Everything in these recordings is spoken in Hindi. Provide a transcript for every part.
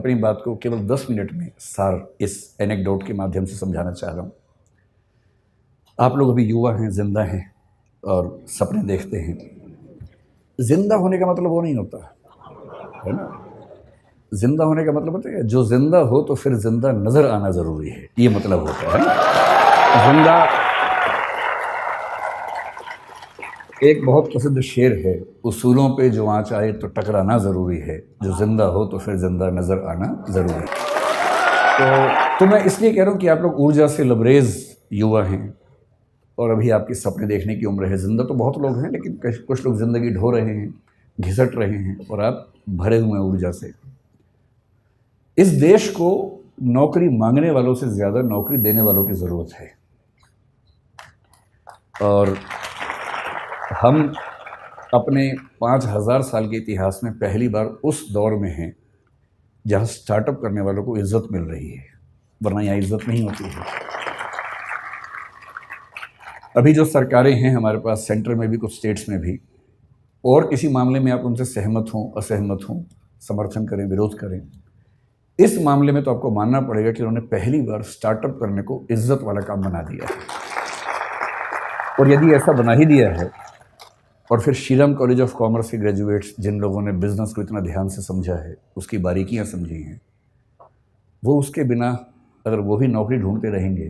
अपनी बात को केवल 10 मिनट में सार इस एनेक्डोट के माध्यम से समझाना चाह रहा हूँ। आप लोग अभी युवा हैं, जिंदा हैं और सपने देखते हैं। जिंदा होने का मतलब वो नहीं होता है ना। जिंदा होने का मतलब होता है जो जिंदा हो तो फिर जिंदा नजर आना जरूरी है, ये मतलब होता है ना। जिंदा एक बहुत प्रसिद्ध शेर है, उसूलों पे जो आँच आए तो टकराना ज़रूरी है, जो जिंदा हो तो फिर जिंदा नज़र आना ज़रूरी है। तो मैं इसलिए कह रहा हूँ कि आप लोग ऊर्जा से लबरेज युवा हैं और अभी आपके सपने देखने की उम्र है। जिंदा तो बहुत लोग हैं, लेकिन कुछ लोग ज़िंदगी ढो रहे हैं, घिसट रहे हैं, और आप भरे हुए हैं ऊर्जा से। इस देश को नौकरी मांगने वालों से ज़्यादा नौकरी देने वालों की ज़रूरत है। और हम अपने 5000 साल के इतिहास में पहली बार उस दौर में हैं जहां स्टार्टअप करने वालों को इज्जत मिल रही है, वरना यहाँ इज्जत नहीं होती है। अभी जो सरकारें हैं हमारे पास, सेंटर में भी, कुछ स्टेट्स में भी, और किसी मामले में आप उनसे सहमत हों, असहमत हों, समर्थन करें, विरोध करें, इस मामले में तो आपको मानना पड़ेगा कि उन्होंने पहली बार स्टार्टअप करने को इज्जत वाला काम बना दिया है। और यदि ऐसा बना ही दिया है, और फिर श्रीराम कॉलेज ऑफ कॉमर्स के ग्रेजुएट्स जिन लोगों ने बिजनेस को इतना ध्यान से समझा है, उसकी बारीकियां समझी हैं, वो उसके बिना अगर वो भी नौकरी ढूंढते रहेंगे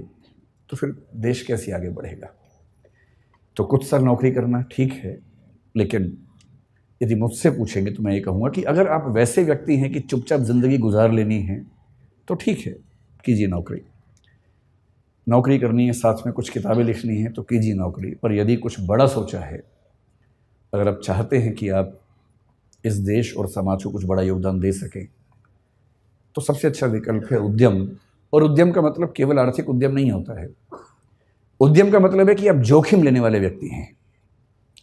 तो फिर देश कैसे आगे बढ़ेगा। तो कुछ साल नौकरी करना ठीक है, लेकिन यदि मुझसे पूछेंगे तो मैं ये कहूँगा कि अगर आप वैसे व्यक्ति हैं कि चुपचाप ज़िंदगी गुजार लेनी है तो ठीक है, कीजिए नौकरी। नौकरी करनी है, साथ में कुछ किताबें लिखनी है तो कीजिए नौकरी। पर यदि कुछ बड़ा सोचा है, अगर आप चाहते हैं कि आप इस देश और समाज को कुछ बड़ा योगदान दे सकें, तो सबसे अच्छा विकल्प है उद्यम। और उद्यम का मतलब केवल आर्थिक उद्यम नहीं होता है। उद्यम का मतलब है कि आप जोखिम लेने वाले व्यक्ति हैं,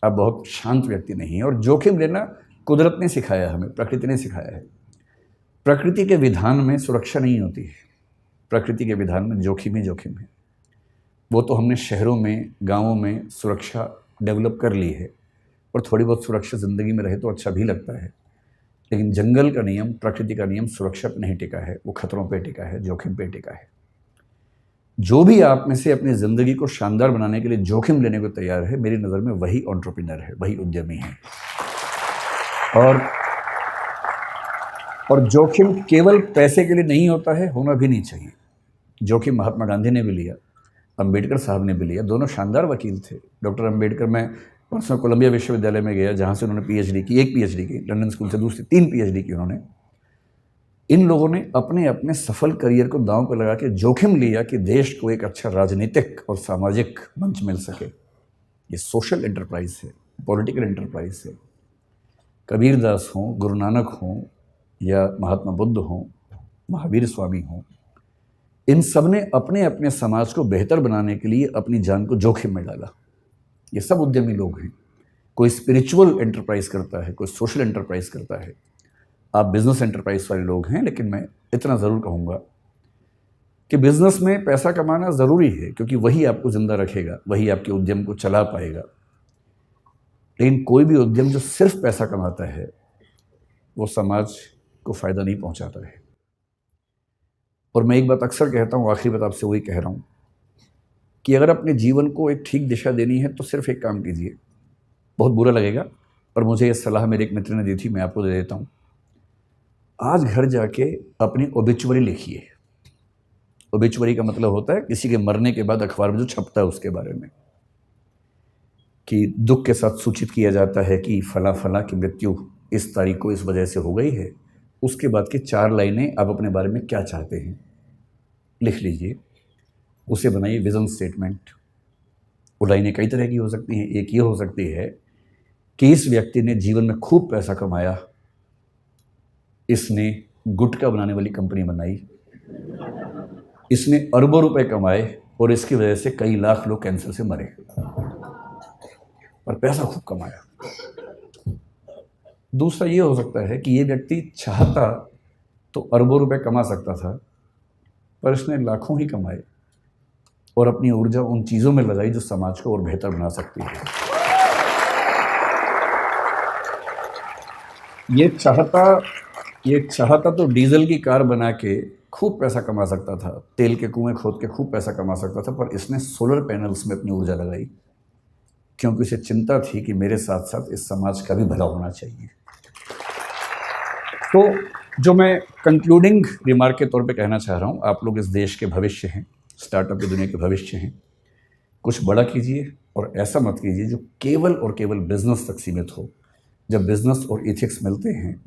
आप बहुत शांत व्यक्ति नहीं हैं। और जोखिम लेना कुदरत ने सिखाया, हमें प्रकृति ने सिखाया है। प्रकृति के विधान में सुरक्षा नहीं होती है, प्रकृति के विधान में जोखिम ही जोखिम है। वो तो हमने शहरों में, गाँवों में सुरक्षा डेवलप कर ली है, और थोड़ी बहुत सुरक्षा ज़िंदगी में रहे तो अच्छा भी लगता है। लेकिन जंगल का नियम, प्रकृति का नियम सुरक्षा पर नहीं टिका है, वो खतरों पे टिका है, जोखिम पे टिका है। जो भी आप में से अपनी ज़िंदगी को शानदार बनाने के लिए जोखिम लेने को तैयार है, मेरी नज़र में वही एंटरप्रेन्योर है, वही उद्यमी है। और जोखिम केवल पैसे के लिए नहीं होता है, होना भी नहीं चाहिए। जोखिम महात्मा गांधी ने भी लिया, अंबेडकर साहब ने भी लिया, दोनों शानदार वकील थे। डॉक्टर अंबेडकर, मैं परसों कोलंबिया विश्वविद्यालय में गया, जहाँ से उन्होंने पीएचडी की, एक पीएचडी की, लंदन स्कूल से दूसरी 3 पीएचडी की उन्होंने। इन लोगों ने अपने अपने सफल करियर को दांव पर लगा के जोखिम लिया कि देश को एक अच्छा राजनीतिक और सामाजिक मंच मिल सके। ये सोशल एंटरप्राइज है, पॉलिटिकल एंटरप्राइज है। कबीरदास हों, गुरु नानक हों, या महात्मा बुद्ध हों, महावीर स्वामी हों, इन सब ने अपने अपने समाज को बेहतर बनाने के लिए अपनी जान को जोखिम में डाला। ये सब उद्यमी लोग हैं। कोई स्पिरिचुअल एंटरप्राइज करता है, कोई सोशल एंटरप्राइज करता है। आप बिजनेस एंटरप्राइज वाले लोग हैं, लेकिन मैं इतना ज़रूर कहूँगा कि बिजनेस में पैसा कमाना ज़रूरी है, क्योंकि वही आपको ज़िंदा रखेगा, वही आपके उद्यम को चला पाएगा। लेकिन कोई भी उद्यम जो सिर्फ पैसा कमाता है, वो समाज को फ़ायदा नहीं पहुँचाता है। और मैं एक बात अक्सर कहता हूँ, आखिरी बात आपसे वही कह रहा हूँ, कि अगर अपने जीवन को एक ठीक दिशा देनी है तो सिर्फ एक काम कीजिए। बहुत बुरा लगेगा, पर मुझे ये सलाह मेरे एक मित्र ने दी थी, मैं आपको दे देता हूँ। आज घर जाके अपनी ओबिचुअरी लिखिए। ओबिचुअरी का मतलब होता है किसी के मरने के बाद अखबार में जो छपता है उसके बारे में, कि दुख के साथ सूचित किया जाता है कि फला फला की मृत्यु इस तारीख को इस वजह से हो गई है। उसके बाद की 4 लाइनें आप अपने बारे में क्या चाहते हैं लिख लीजिए, उसे बनाइए विजन स्टेटमेंट। वो लाइनें कई तरह की हो सकती हैं। एक ये हो सकती है कि इस व्यक्ति ने जीवन में खूब पैसा कमाया, इसने गुटखा बनाने वाली कंपनी बनाई, इसने अरबों रुपए कमाए और इसकी वजह से कई लाख लोग कैंसर से मरे, पर पैसा खूब कमाया। दूसरा ये हो सकता है कि ये व्यक्ति चाहता तो अरबों रुपए कमा सकता था, पर इसने लाखों ही कमाए और अपनी ऊर्जा उन चीज़ों में लगाई जो समाज को और बेहतर बना सकती है। ये चाहता ये चाहता तो डीजल की कार बना के खूब पैसा कमा सकता था, तेल के कुएं खोद के खूब पैसा कमा सकता था, पर इसने सोलर पैनल्स में अपनी ऊर्जा लगाई क्योंकि उसे चिंता थी कि मेरे साथ साथ इस समाज का भी भला होना चाहिए। तो जो मैं कंक्लूडिंग रिमार्क के तौर पे कहना चाह रहा हूँ, आप लोग इस देश के भविष्य हैं, स्टार्टअप की दुनिया के भविष्य हैं। कुछ बड़ा कीजिए और ऐसा मत कीजिए जो केवल और केवल बिजनेस तक सीमित हो। जब बिजनेस और इथिक्स मिलते हैं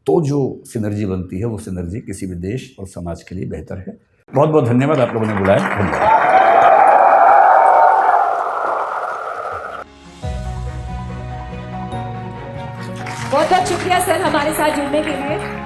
तो जो सिनर्जी बनती है, वो सिनर्जी किसी भी देश और समाज के लिए बेहतर है। बहुत बहुत धन्यवाद, आप लोगों ने बुलाया। धन्यवाद। बहुत बहुत शुक्रिया सर हमारे साथ जुड़ने के लिए।